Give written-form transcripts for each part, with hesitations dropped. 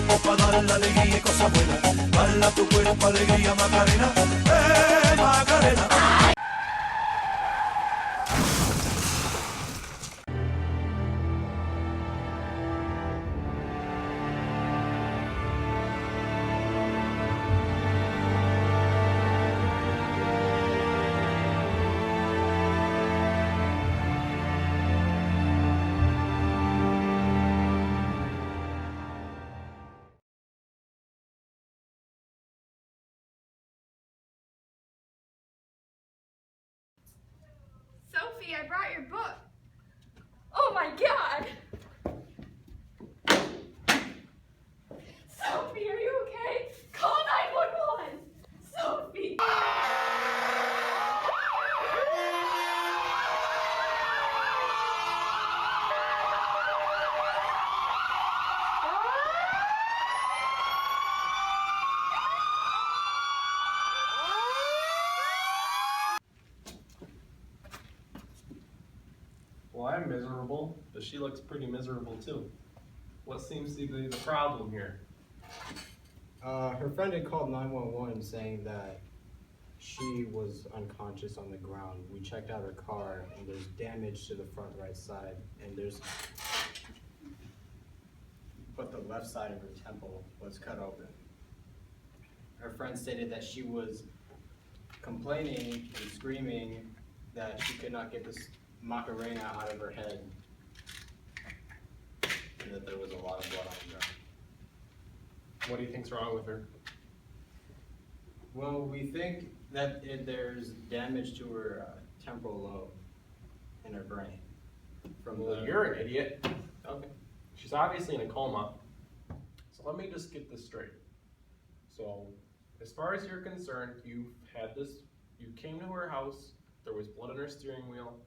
cuerpo para dar la alegría y cosas buenas. Baila tu cuerpo, alegría, Macarena, Macarena. Sophie, I brought your book. Oh my God! Sophie, are you okay? Call 911! Sophie! Well, I'm miserable, but she looks pretty miserable too. What seems to be the problem here? Her friend had called 911 saying that she was unconscious on the ground. We checked out her car and there's damage to the front right side but the left side of her temple was cut open. Her friend stated that she was complaining and screaming that she could not get this Macarena out of her head and that there was a lot of blood on the ground. What do you think's wrong with her? Well, we think that there's damage to her temporal lobe in her brain. Well, you're an idiot. Okay. She's obviously in a coma. So let me just get this straight. So, as far as you're concerned, you came to her house, there was blood on her steering wheel,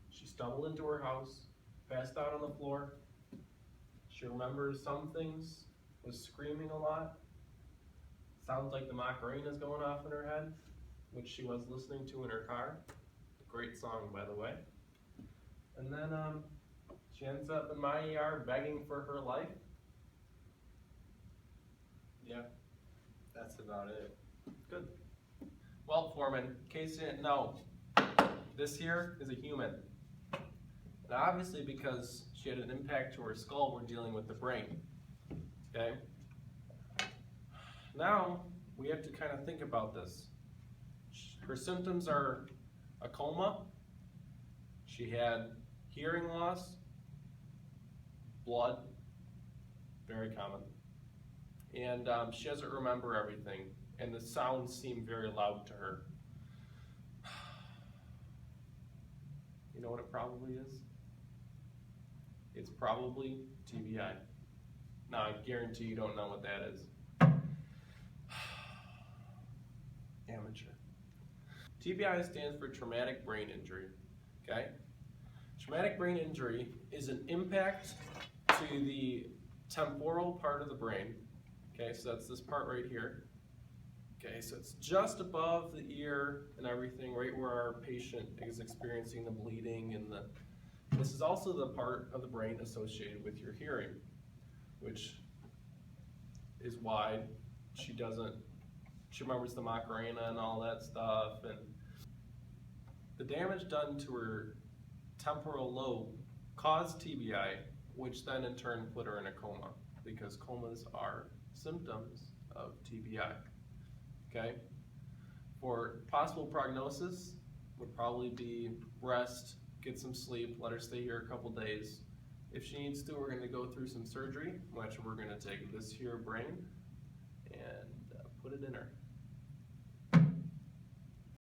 she stumbled into her house, passed out on the floor, she remembers some things, was screaming a lot, sounds like the Macarena's going off in her head, which she was listening to in her car. Great song, by the way. And then she ends up in my ER begging for her life. Yeah, that's about it. Good. Well, Foreman, in case you didn't know, this here is a human. And obviously because she had an impact to her skull, we're dealing with the brain. Okay? Now, we have to kind of think about this. Her symptoms are a coma. She had hearing loss, blood, very common. And she doesn't remember everything, and the sounds seem very loud to her. You know what it probably is? It's probably TBI. Now, I guarantee you don't know what that is. Amateur. TBI stands for traumatic brain injury, okay? Traumatic brain injury is an impact to the temporal part of the brain. Okay, so that's this part right here. Okay, so it's just above the ear and everything, right where our patient is experiencing the bleeding and this is also the part of the brain associated with your hearing, which is why she remembers the Macarena and all that stuff, and the damage done to her temporal lobe caused TBI, which then in turn put her in a coma, because comas are symptoms of TBI, okay? For possible prognosis, would probably be rest, get some sleep, let her stay here a couple days. If she needs to, we're gonna go through some surgery, which we're gonna take this here brain and put it in her.